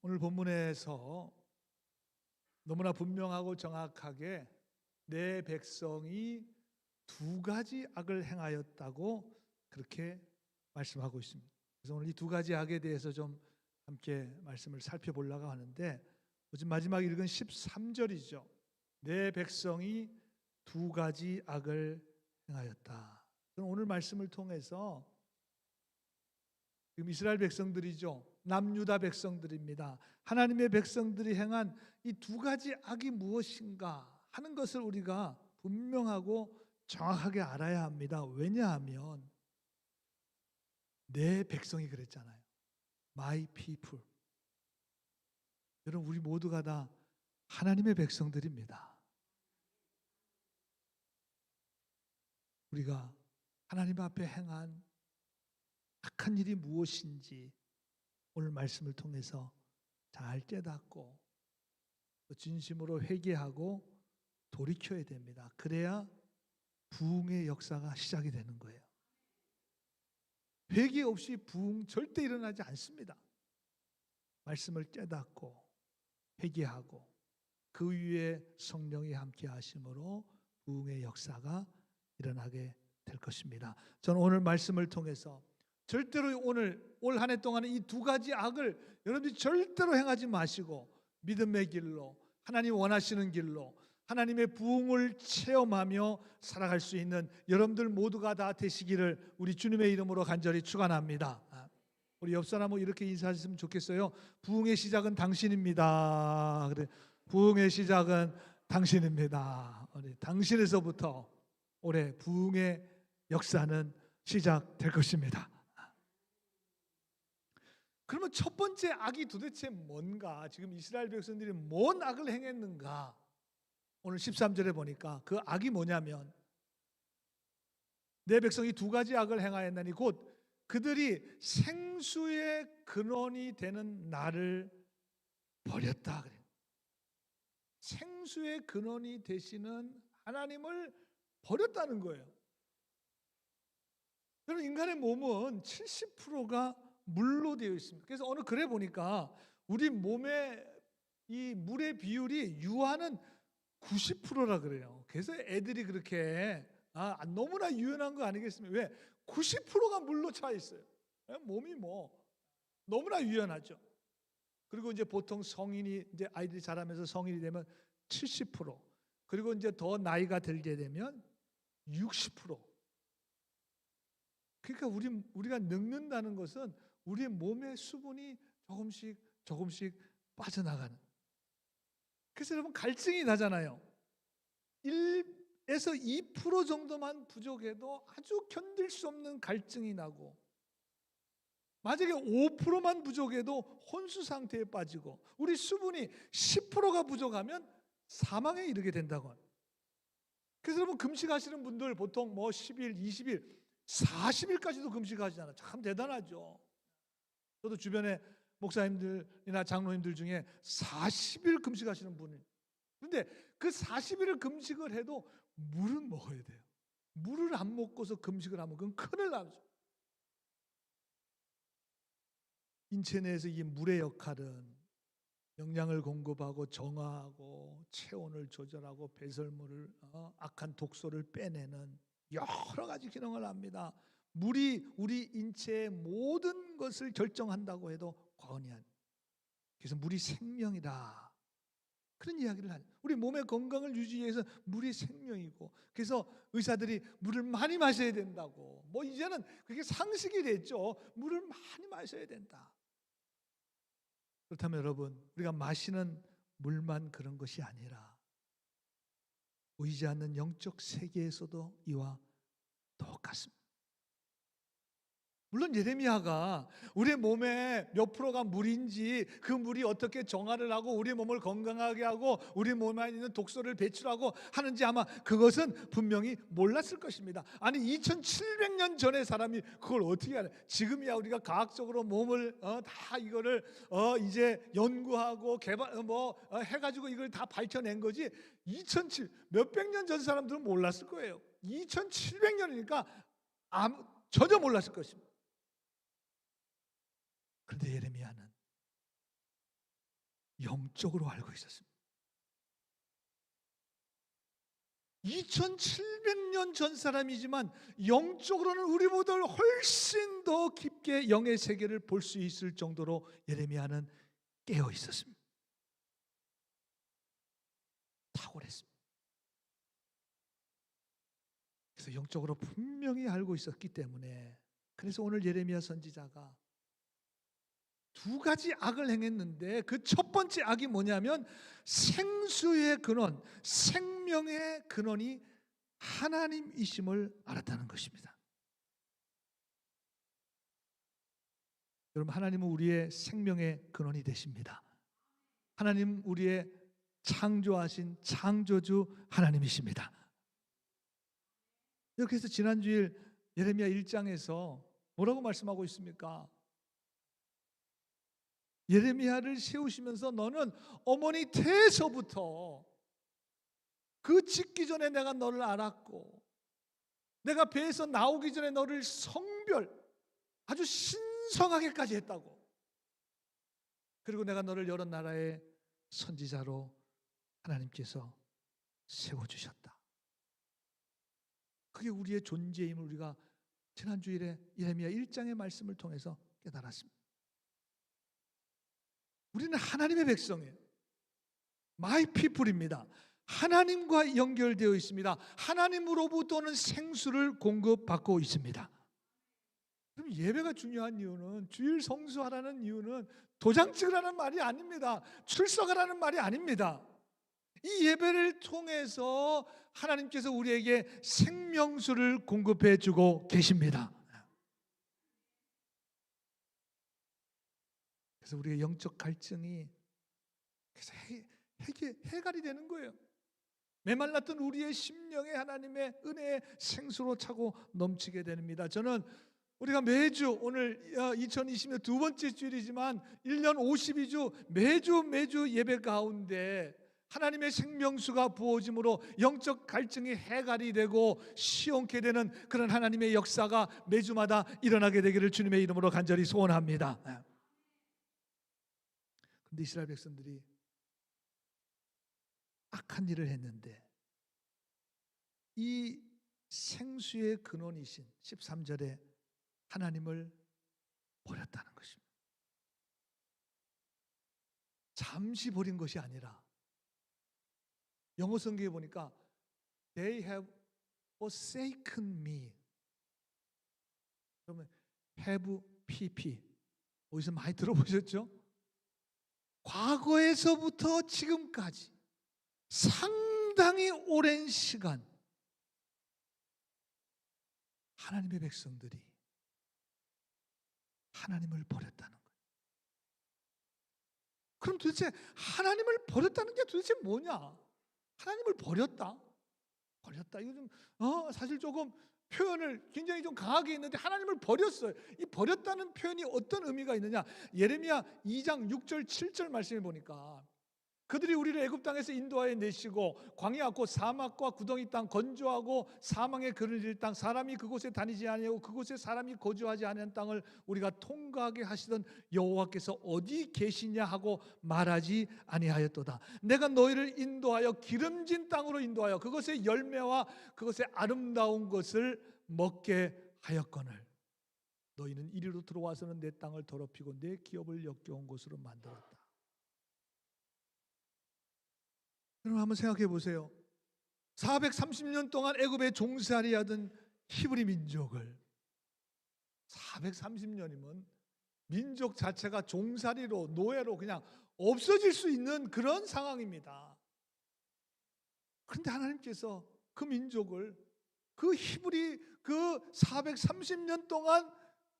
오늘 본문에서 너무나 분명하고 정확하게 내 백성이 두 가지 악을 행하였다고 그렇게 말씀하고 있습니다. 그래서 오늘 이 두 가지 악에 대해서 좀 함께 말씀을 살펴보려고 하는데, 어제 마지막 읽은 13절이죠. 내 백성이 두 가지 악을 행하였다. 오늘 말씀을 통해서 지금 이스라엘 백성들이죠. 남유다 백성들입니다. 하나님의 백성들이 행한 이 두 가지 악이 무엇인가 하는 것을 우리가 분명하고 정확하게 알아야 합니다. 왜냐하면 내 백성이 그랬잖아요. My people. 여러분, 우리 모두가 다 하나님의 백성들입니다. 우리가 하나님 앞에 행한 악한 일이 무엇인지 오늘 말씀을 통해서 잘 깨닫고 진심으로 회개하고 돌이켜야 됩니다. 그래야 부흥의 역사가 시작이 되는 거예요. 회개 없이 부흥 절대 일어나지 않습니다. 말씀을 깨닫고 회개하고 그 위에 성령이 함께 하심으로 부흥의 역사가 일어나게 될 것입니다. 저는 오늘 말씀을 통해서 절대로 올 한 해 동안에 이 두 가지 악을 여러분들이 절대로 행하지 마시고 믿음의 길로, 하나님 원하시는 길로 하나님의 부흥을 체험하며 살아갈 수 있는 여러분들 모두가 다 되시기를 우리 주님의 이름으로 간절히 축원합니다. 우리 옆 사람은 이렇게 인사하셨으면 좋겠어요. 부흥의 시작은 당신입니다. 그래, 부흥의 시작은 당신입니다. 당신에서부터 올해 부흥의 역사는 시작될 것입니다. 그러면 첫 번째 악이 도대체 뭔가? 지금 이스라엘 백성들이 뭔 악을 행했는가? 오늘 13절에 보니까 그 악이 뭐냐면 내 백성이 두 가지 악을 행하였나니 곧 그들이 생수의 근원이 되는 나를 버렸다 그래요. 생수의 근원이 되시는 하나님을 버렸다는 거예요. 여러분, 인간의 몸은 70%가 물로 되어 있습니다. 그래서 어느 글에 보니까 우리 몸의 이 물의 비율이 유아는 90%라 그래요. 그래서 애들이 그렇게 너무나 유연한 거 아니겠습니까? 왜? 90%가 물로 차 있어요. 몸이 너무나 유연하죠. 그리고 이제 보통 성인이 이제 아이들이 자라면서 성인이 되면 70%, 그리고 이제 더 나이가 들게 되면 60%. 그러니까 우리가 늙는다는 것은 우리의 몸의 수분이 조금씩 빠져나가는. 그래서 여러분, 갈증이 나잖아요. 1에서 2% 정도만 부족해도 아주 견딜 수 없는 갈증이 나고, 만약에 5%만 부족해도 혼수 상태에 빠지고, 우리 수분이 10%가 부족하면 사망에 이르게 된다고. 그래서 여러분, 금식하시는 분들 보통 10일, 20일, 40일까지도 금식하시잖아요. 참 대단하죠. 저도 주변에 목사님들이나 장로님들 중에 40일 금식하시는 분이. 그런데 그 40일을 금식을 해도 물은 먹어야 돼요. 물을 안 먹고서 금식을 하면 그건 큰일 나죠. 인체 내에서 이 물의 역할은 영양을 공급하고 정화하고 체온을 조절하고 배설물을 악한 독소를 빼내는 여러 가지 기능을 합니다. 물이 우리 인체의 모든 것을 결정한다고 해도 과언이 아닙니다. 그래서 물이 생명이다, 그런 이야기를 하죠. 우리 몸의 건강을 유지하기 위해서 물이 생명이고, 그래서 의사들이 물을 많이 마셔야 된다고. 이제는 그게 상식이 됐죠. 물을 많이 마셔야 된다. 그렇다면 여러분, 우리가 마시는 물만 그런 것이 아니라 보이지 않는 영적 세계에서도 이와 똑같습니다. 물론 예레미야가 우리 몸에 몇 프로가 물인지, 그 물이 어떻게 정화를 하고 우리 몸을 건강하게 하고 우리 몸에 있는 독소를 배출하고 하는지 아마 그것은 분명히 몰랐을 것입니다. 아니, 2700년 전의 사람이 그걸 어떻게 하냐. 지금이야 우리가 과학적으로 몸을 다 이거를 이제 연구하고 개발 해가지고 이걸 다 밝혀낸 거지. 2700 몇백 년 전 사람들은 몰랐을 거예요. 2700년이니까 전혀 몰랐을 것입니다. 그런데 예레미야는 영적으로 알고 있었습니다. 2700년 전 사람이지만 영적으로는 우리보다 훨씬 더 깊게 영의 세계를 볼 수 있을 정도로 예레미야는 깨어 있었습니다. 탁월했습니다. 그래서 영적으로 분명히 알고 있었기 때문에, 그래서 오늘 예레미야 선지자가 두 가지 악을 행했는데 그 첫 번째 악이 뭐냐면 생수의 근원, 생명의 근원이 하나님이심을 알았다는 것입니다. 여러분, 하나님은 우리의 생명의 근원이 되십니다. 하나님 우리의 창조하신 창조주 하나님이십니다. 그래서 지난주일 예레미야 1장에서 뭐라고 말씀하고 있습니까? 예레미야를 세우시면서 너는 어머니 태에서부터 그 짓기 전에 내가 너를 알았고 내가 배에서 나오기 전에 너를 성별 아주 신성하게까지 했다고. 그리고 내가 너를 여러 나라의 선지자로 하나님께서 세워주셨다. 그게 우리의 존재임을 우리가 지난주일에 예레미야 1장의 말씀을 통해서 깨달았습니다. 우리는 하나님의 백성이에요. My people입니다. 하나님과 연결되어 있습니다. 하나님으로부터는 생수를 공급받고 있습니다. 그럼 예배가 중요한 이유는, 주일 성수하라는 이유는 도장 찍으라는 말이 아닙니다. 출석하라는 말이 아닙니다. 이 예배를 통해서 하나님께서 우리에게 생명수를 공급해 주고 계십니다. 그래서 우리의 영적 갈증이 그래서 해갈이 되는 거예요. 메말랐던 우리의 심령에 하나님의 은혜의 생수로 차고 넘치게 됩니다. 저는 우리가 매주, 오늘 2020년 두 번째 주일이지만 1년 52주 매주 예배 가운데 하나님의 생명수가 부어짐으로 영적 갈증이 해갈이 되고 시원케 되는 그런 하나님의 역사가 매주마다 일어나게 되기를 주님의 이름으로 간절히 소원합니다. 그런데 이스라엘 백성들이 악한 일을 했는데 이 생수의 근원이신 13절에 하나님을 버렸다는 것입니다. 잠시 버린 것이 아니라 영어 성경에 보니까 They have forsaken me. 그러면 have pp 어디서 많이 들어보셨죠? 과거에서부터 지금까지 상당히 오랜 시간 하나님의 백성들이 하나님을 버렸다는 거예요. 그럼 도대체 하나님을 버렸다는 게 도대체 뭐냐? 하나님을 버렸다. 이거 좀 사실 조금 표현을 굉장히 좀 강하게 했는데 하나님을 버렸어요. 이 버렸다는 표현이 어떤 의미가 있느냐? 예레미야 2장 6절 7절 말씀해 보니까 그들이 우리를 애굽 땅에서 인도하여 내시고 광야 곧 사막과 구덩이 땅 건조하고 사망의 그늘질 땅 사람이 그곳에 다니지 아니하고 그곳에 사람이 거주하지 않은 땅을 우리가 통과하게 하시던 여호와께서 어디 계시냐 하고 말하지 아니하였도다. 내가 너희를 인도하여 기름진 땅으로 인도하여 그것의 열매와 그것의 아름다운 것을 먹게 하였거늘 너희는 이리로 들어와서는 내 땅을 더럽히고 내 기업을 역겨운 곳으로 만들었다. 여러분 한번 생각해 보세요. 430년 동안 애굽에 종살이 하던 히브리 민족을 430년이면 민족 자체가 종살이로 노예로 그냥 없어질 수 있는 그런 상황입니다. 그런데 하나님께서 그 민족을 그 히브리 그 430년 동안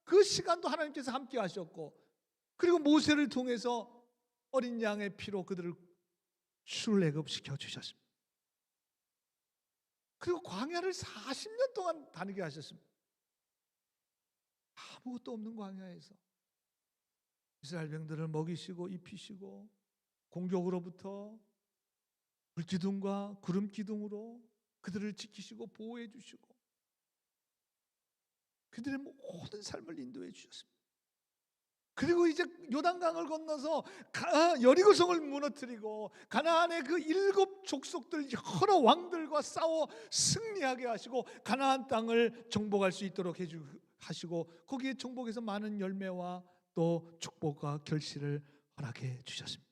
그 시간도 하나님께서 함께 하셨고 그리고 모세를 통해서 어린 양의 피로 그들을 출애굽시켜 주셨습니다. 그리고 광야를 40년 동안 다니게 하셨습니다. 아무것도 없는 광야에서 이스라엘 백성들을 먹이시고 입히시고 공격으로부터 불기둥과 구름기둥으로 그들을 지키시고 보호해 주시고 그들의 모든 삶을 인도해 주셨습니다. 그리고 이제 요단강을 건너서 여리고성을 무너뜨리고 가나안의 그 7 족속들 여러 왕들과 싸워 승리하게 하시고 가나안 땅을 정복할 수 있도록 하시고 거기에 정복해서 많은 열매와 또 축복과 결실을 허락해 주셨습니다.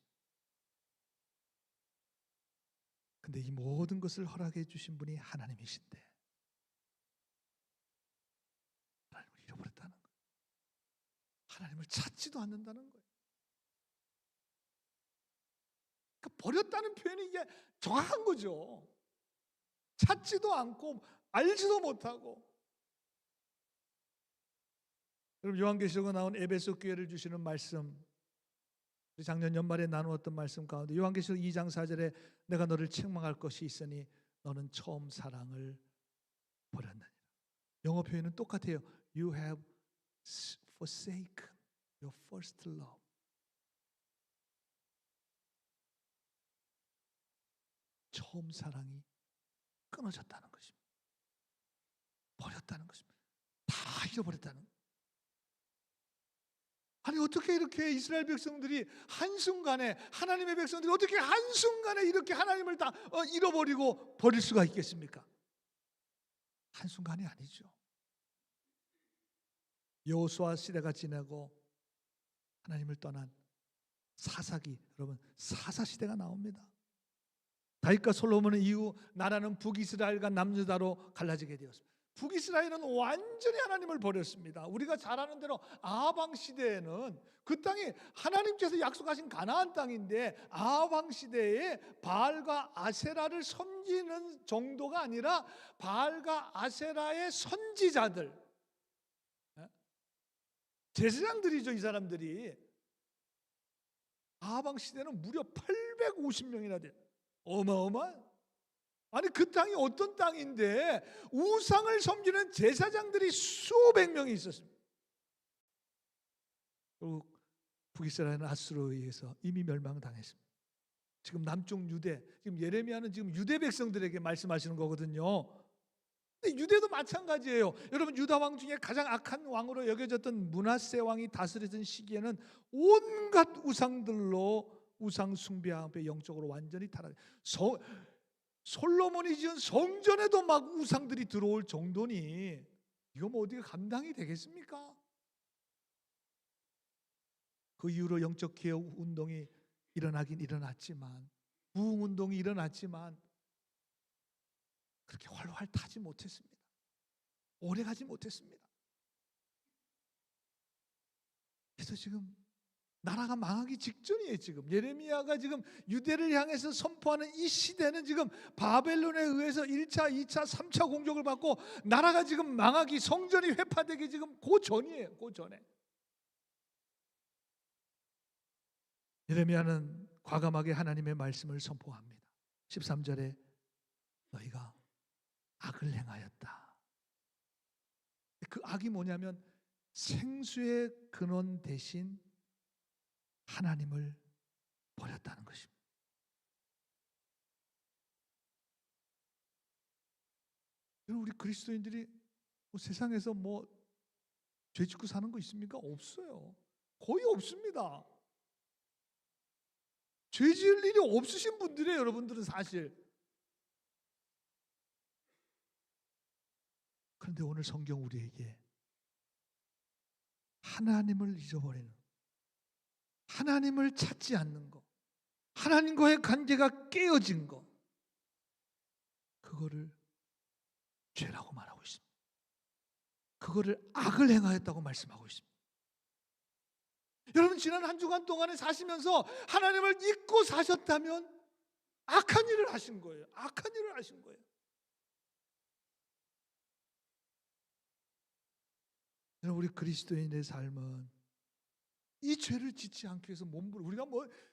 근데 이 모든 것을 허락해 주신 분이 하나님이신데 하나님을 잃어버렸다는 거예요. 하나님을 찾지도 않는다는 거예요. 그러니까 버렸다는 표현이 이게 정확한 거죠. 찾지도 않고 알지도 못하고. 여러분 요한계시록에 나온 에베소 교회를 주시는 말씀, 작년 연말에 나누었던 말씀 가운데 요한계시록 2장 4절에 내가 너를 책망할 것이 있으니 너는 처음 사랑을 버렸느니라. 영어 표현은 똑같아요. You have forsaken your first love. 처음 사랑이 끊어졌다는 것입니다. 버렸다는 것입니다. 다 잃어버렸다는 거예요. 아니 어떻게 이렇게 이스라엘 백성들이 한순간에 하나님의 백성들이 어떻게 한순간에 이렇게 하나님을 다 잃어버리고 버릴 수가 있겠습니까? 한순간이 아니죠. 여호수아 시대가 지나고 하나님을 떠난 사사기, 여러분 사사시대가 나옵니다. 다윗과 솔로몬은 이후 나라는 북이스라엘과 남유다로 갈라지게 되었습니다. 북이스라엘은 완전히 하나님을 버렸습니다. 우리가 잘 아는 대로 아하방 시대에는 그 땅이 하나님께서 약속하신 가나안 땅인데 아하방 시대에 바알과 아세라를 섬기는 정도가 아니라 바알과 아세라의 선지자들, 제사장들이죠. 이 사람들이 아하방 시대는 무려 850명이나 돼요. 어마어마한. 아니 그 땅이 어떤 땅인데 우상을 섬기는 제사장들이 수백 명이 있었습니다. 결국 북이스라엘은 아수르에 의해서 이미 멸망당했습니다. 지금 남쪽 유대, 지금 예레미야는 지금 유대 백성들에게 말씀하시는 거거든요. 근데 유대도 마찬가지예요. 여러분 유다 왕 중에 가장 악한 왕으로 여겨졌던 므낫세 왕이 다스리던 시기에는 온갖 우상들로 우상 숭배 앞에 영적으로 완전히 타락. 솔로몬이 지은 성전에도 막 우상들이 들어올 정도니 이거 뭐 어디가 감당이 되겠습니까? 그 이후로 영적 개혁 운동이 일어나긴 일어났지만 부흥 운동이 일어났지만 그렇게 활활 타지 못했습니다. 오래 가지 못했습니다. 그래서 지금 나라가 망하기 직전이에요. 지금 예레미야가 지금 유대를 향해서 선포하는 이 시대는 지금 바벨론에 의해서 1차, 2차, 3차 공격을 받고 나라가 지금 망하기, 성전이 회파되기 지금 그 전이에요. 그 전에. 예레미야는 과감하게 하나님의 말씀을 선포합니다. 13절에 너희가 악을 행하였다. 그 악이 뭐냐면 생수의 근원 대신 하나님을 버렸다는 것입니다. 우리 그리스도인들이 세상에서 죄 짓고 사는 거 있습니까? 없어요. 거의 없습니다. 죄 지을 일이 없으신 분들이에요. 여러분들은 사실. 그런데 오늘 성경 우리에게 하나님을 잊어버리는, 하나님을 찾지 않는 것, 하나님과의 관계가 깨어진 것, 그거를 죄라고 말하고 있습니다. 그거를 악을 행하였다고 말씀하고 있습니다. 여러분 지난 한 주간 동안에 사시면서 하나님을 잊고 사셨다면 악한 일을 하신 거예요. 악한 일을 하신 거예요. 여러분 우리 그리스도인의 삶은 이 죄를 짓지 않기 위해서 몸부림, 우리가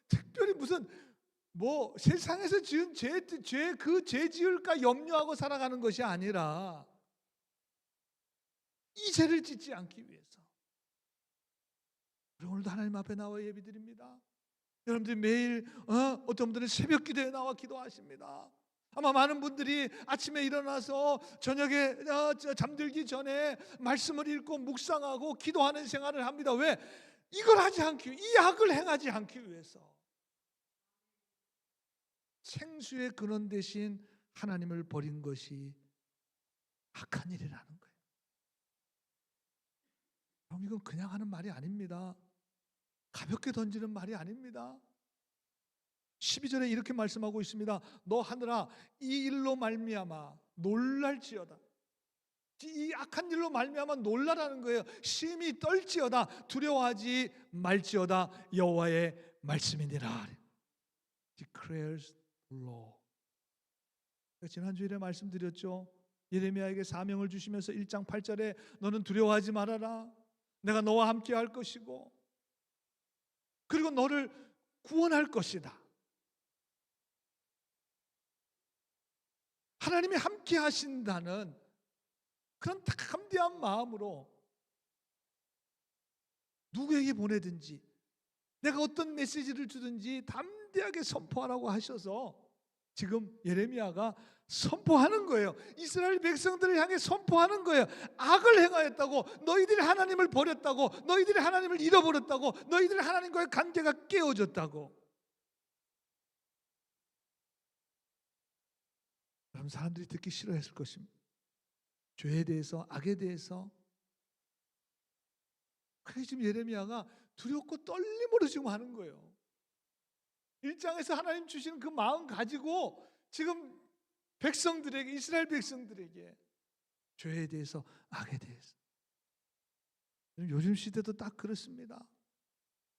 특별히 무슨 세상에서 지은 그 죄 지을까 염려하고 살아가는 것이 아니라 이 죄를 짓지 않기 위해서. 오늘도 하나님 앞에 나와 예비드립니다. 여러분들이 매일 어떤 분들은 새벽 기도에 나와 기도하십니다. 아마 많은 분들이 아침에 일어나서 저녁에 잠들기 전에 말씀을 읽고 묵상하고 기도하는 생활을 합니다. 왜? 이걸 하지 않기, 이 악을 행하지 않기 위해서 생수의 근원 대신 하나님을 버린 것이 악한 일이라는 거예요. 그럼 이건 그냥 하는 말이 아닙니다. 가볍게 던지는 말이 아닙니다. 12절에 이렇게 말씀하고 있습니다. 너 하늘아, 이 일로 말미암아 놀랄지어다. 이 악한 일로 말미암아 놀라라는 거예요. 심히 떨지어다. 두려워하지 말지어다. 여호와의 말씀이니라. Declares the law. 지난주일에 말씀드렸죠. 예레미야에게 사명을 주시면서 1장 8절에 너는 두려워하지 말아라. 내가 너와 함께 할 것이고 그리고 너를 구원할 것이다. 하나님이 함께 하신다는 그런 담대한 마음으로 누구에게 보내든지 내가 어떤 메시지를 주든지 담대하게 선포하라고 하셔서 지금 예레미야가 선포하는 거예요. 이스라엘 백성들을 향해 선포하는 거예요. 악을 행하였다고, 너희들이 하나님을 버렸다고, 너희들이 하나님을 잃어버렸다고, 너희들이 하나님과의 관계가 깨어졌다고. 그럼 사람들이 듣기 싫어했을 것입니다. 죄에 대해서, 악에 대해서. 그래서 지금 예레미야가 두렵고 떨림으로 지금 하는 거예요. 1장에서 하나님 주시는 그 마음 가지고 지금 백성들에게, 이스라엘 백성들에게 죄에 대해서, 악에 대해서. 요즘 시대도 딱 그렇습니다.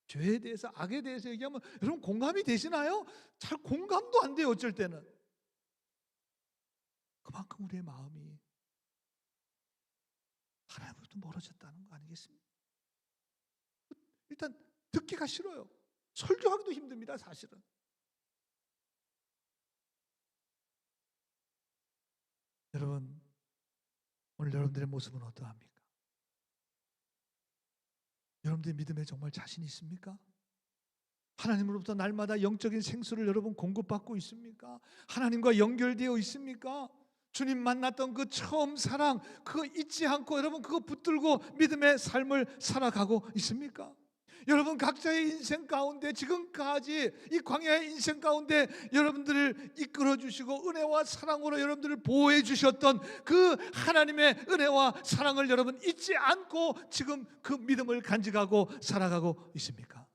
죄에 대해서, 악에 대해서 얘기하면 여러분 공감이 되시나요? 잘 공감도 안 돼요. 어쩔 때는. 그만큼 우리의 마음이 하나님으로부터 멀어졌다는 거 아니겠습니까? 일단 듣기가 싫어요. 설교하기도 힘듭니다. 사실은. 여러분, 오늘 여러분들의 모습은 어떠합니까? 여러분들의 믿음에 정말 자신 있습니까? 하나님으로부터 날마다 영적인 생수를 여러분 공급받고 있습니까? 하나님과 연결되어 있습니까? 주님 만났던 그 처음 사랑, 그거 잊지 않고 여러분 그거 붙들고 믿음의 삶을 살아가고 있습니까? 여러분 각자의 인생 가운데 지금까지 이 광야의 인생 가운데 여러분들을 이끌어 주시고 은혜와 사랑으로 여러분들을 보호해 주셨던 그 하나님의 은혜와 사랑을 여러분 잊지 않고 지금 그 믿음을 간직하고 살아가고 있습니까?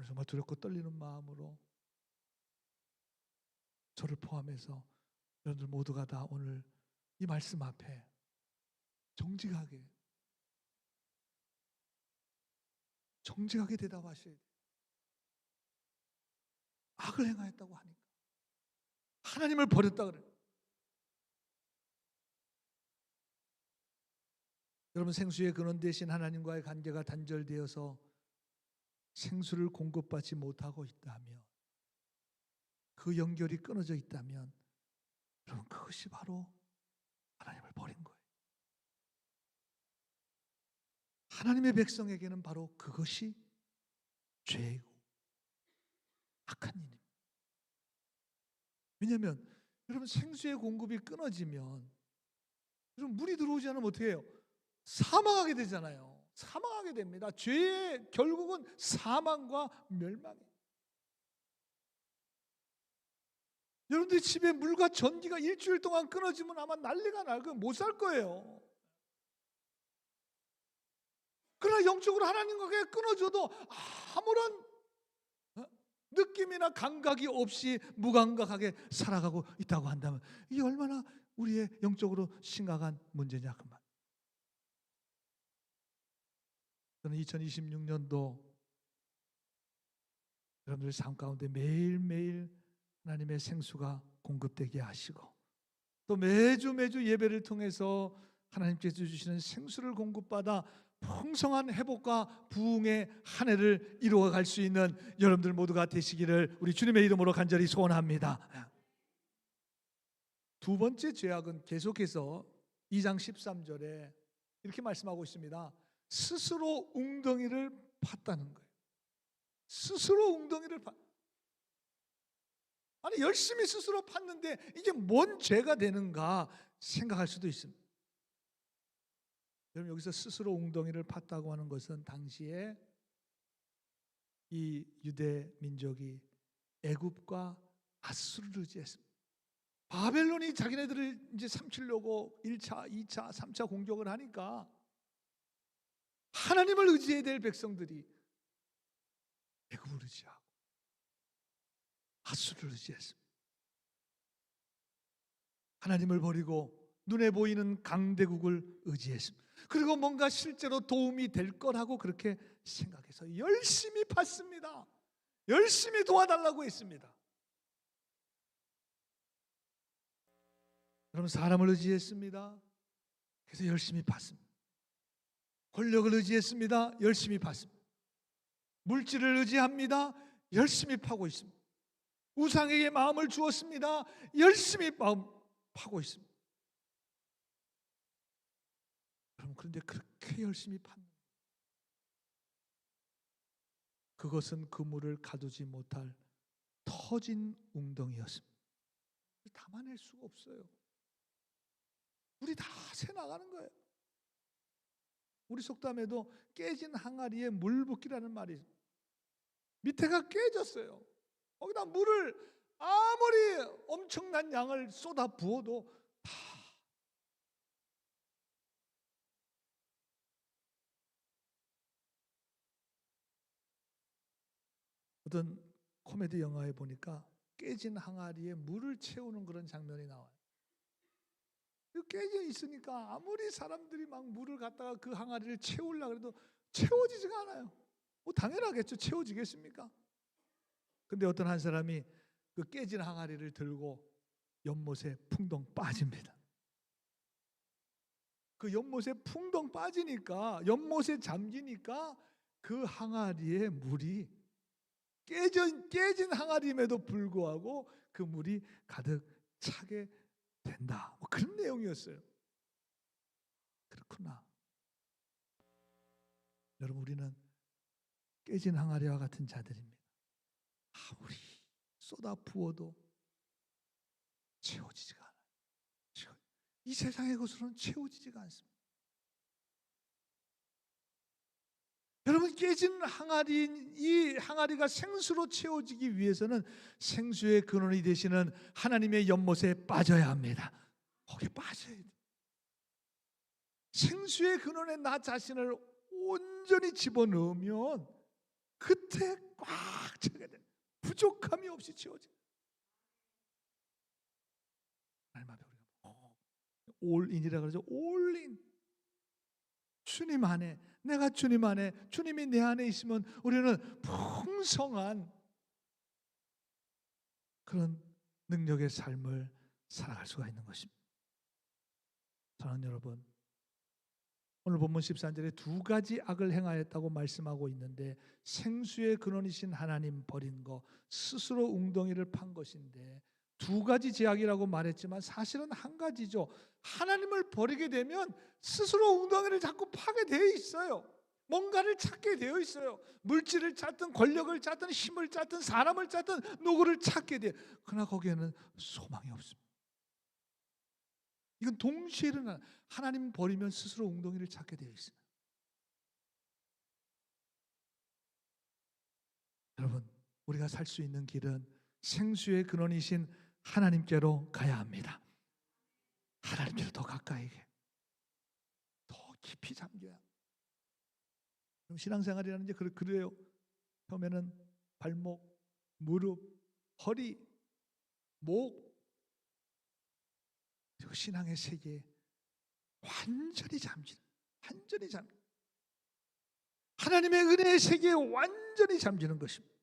정말 두렵고 떨리는 마음으로 저를 포함해서 여러분들 모두가 다 오늘 이 말씀 앞에 정직하게 대답하셔야 돼요. 악을 행하였다고 하니까 하나님을 버렸다 그래요. 여러분 생수의 근원 대신 하나님과의 관계가 단절되어서 생수를 공급받지 못하고 있다면, 그 연결이 끊어져 있다면 여러분 그것이 바로 하나님을 버린 거예요. 하나님의 백성에게는 바로 그것이 죄이고 악한 일입니다. 왜냐하면 여러분 생수의 공급이 끊어지면 여러분 물이 들어오지 않으면 어떻게 해요? 사망하게 되잖아요. 사망하게 됩니다. 죄의 결국은 사망과 멸망이에요. 여러분들 집에 물과 전기가 일주일 동안 끊어지면 아마 난리가 날 거예요. 못 살 거예요. 그러나 영적으로 하나님과 끊어져도 아무런 느낌이나 감각이 없이 무감각하게 살아가고 있다고 한다면 이게 얼마나 우리의 영적으로 심각한 문제냐 그 말. 저는 2026년도 여러분들 삶 가운데 매일매일 하나님의 생수가 공급되게 하시고 또 매주 예배를 통해서 하나님께서 주시는 생수를 공급받아 풍성한 회복과 부흥의 한 해를 이루어갈 수 있는 여러분들 모두가 되시기를 우리 주님의 이름으로 간절히 소원합니다. 두 번째 죄악은 계속해서 2장 13절에 이렇게 말씀하고 있습니다. 스스로 웅덩이를 팠다는 거예요. 스스로 웅덩이를 아니 열심히 스스로 팠는데 이게 뭔 죄가 되는가 생각할 수도 있습니다. 여러분, 여기서 스스로 웅덩이를 팠다고 하는 것은 당시에 이 유대 민족이 애굽과 아수르를 의지했습니다. 바벨론이 자기네들을 이제 삼키려고 1차, 2차, 3차 공격을 하니까 하나님을 의지해야 될 백성들이 애굽을 의지하고 아수르를 의지했습니다. 하나님을 버리고 눈에 보이는 강대국을 의지했습니다. 그리고 뭔가 실제로 도움이 될 거라고 그렇게 생각해서 열심히 팠습니다. 열심히 도와달라고 했습니다. 여러분, 사람을 의지했습니다. 그래서 열심히 팠습니다. 권력을 의지했습니다. 열심히 팠습니다. 물질을 의지합니다. 열심히 파고 있습니다. 우상에게 마음을 주었습니다. 열심히 파고 있습니다. 여러분, 그런데 그렇게 열심히 팠는데 그것은 그물을 가두지 못할 터진 웅덩이였습니다. 담아낼 수가 없어요. 물이 다 새 나가는 거예요. 우리 속담에도 깨진 항아리에 물 붓기라는 말이 있어요. 밑에가 깨졌어요. 거기다 물을 아무리 엄청난 양을 쏟아 부어도 다 어떤 코미디 영화에 보니까 깨진 항아리에 물을 채우는 그런 장면이 나와요. 깨져 있으니까 아무리 사람들이 막 물을 갖다가 그 항아리를 채우려고 해도 채워지지가 않아요. 뭐 당연하겠죠. 채워지겠습니까? 근데 어떤 한 사람이 그 깨진 항아리를 들고 연못에 풍덩 빠집니다. 그 연못에 풍덩 빠지니까, 연못에 잠기니까 그 항아리에 물이 깨진 항아리임에도 불구하고 그 물이 가득 차게 된다. 뭐 그런 내용이었어요. 그렇구나. 여러분, 우리는 깨진 항아리와 같은 자들입니다. 아무리 쏟아 부어도 채워지지가 않아요. 이 세상의 것으로는 채워지지가 않습니다. 여러분, 깨진 항아리, 이 항아리가 생수로 채워지기 위해서는 생수의 근원이 되시는 하나님의 연못에 빠져야 합니다. 거기에 빠져야 돼요. 생수의 근원에 나 자신을 온전히 집어넣으면 그때 꽉 차게 돼요. 부족함이 없이 채워져요. 하나님 앞에 우리가 올인이라 그러죠. 올인. 주님 안에, 내가 주님 안에, 주님이 내 안에 있으면 우리는 풍성한 그런 능력의 삶을 살아갈 수가 있는 것입니다. 사랑하는 여러분, 오늘 본문 13절에 두 가지 악을 행하였다고 말씀하고 있는데, 생수의 근원이신 하나님 버린 거, 스스로 웅덩이를 판 것인데, 두 가지 제약이라고 말했지만 사실은 한 가지죠. 하나님을 버리게 되면 스스로 웅덩이를 자꾸 파게 되어 있어요. 뭔가를 찾게 되어 있어요. 물질을 찾든 권력을 찾든 힘을 찾든 사람을 찾든 누구를 찾게 돼요. 그러나 거기에는 소망이 없습니다. 이건 동시에 일어나. 하나님 버리면 스스로 웅덩이를 찾게 되어 있어요. 여러분, 우리가 살 수 있는 길은 생수의 근원이신 하나님께로 가야 합니다. 하나님께로 더 가까이, 더 깊이 잠겨야. 신앙생활이라는 게 그래요. 처음에는 발목, 무릎, 허리, 목, 그리고 신앙의 세계에 완전히 잠기는, 하나님의 은혜의 세계에 완전히 잠기는 것입니다.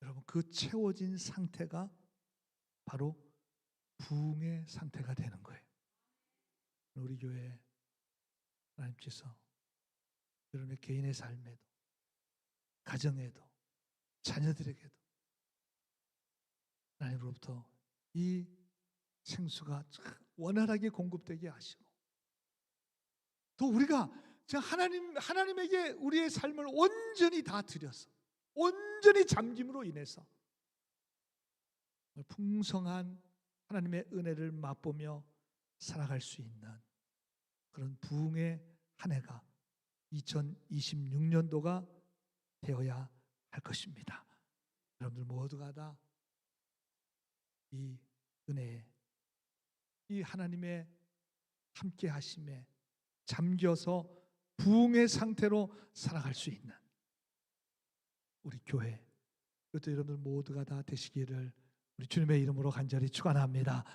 여러분, 그 채워진 상태가 바로 부흥의 상태가 되는 거예요. 우리 교회 하나님께서 여러분의 개인의 삶에도, 가정에도, 자녀들에게도 하나님으로부터 이 생수가 원활하게 공급되게 하시고, 또 우리가 하나님에게 우리의 삶을 온전히 다 드려서 온전히 잠김으로 인해서 풍성한 하나님의 은혜를 맛보며 살아갈 수 있는 그런 부흥의 한 해가 2026년도가 되어야 할 것입니다. 여러분들 모두가 다 이 은혜에, 이 하나님의 함께 하심에 잠겨서 부흥의 상태로 살아갈 수 있는 우리 교회, 그것도 여러분들 모두가 다 되시기를 우리 주님의 이름으로 간절히 축원합니다.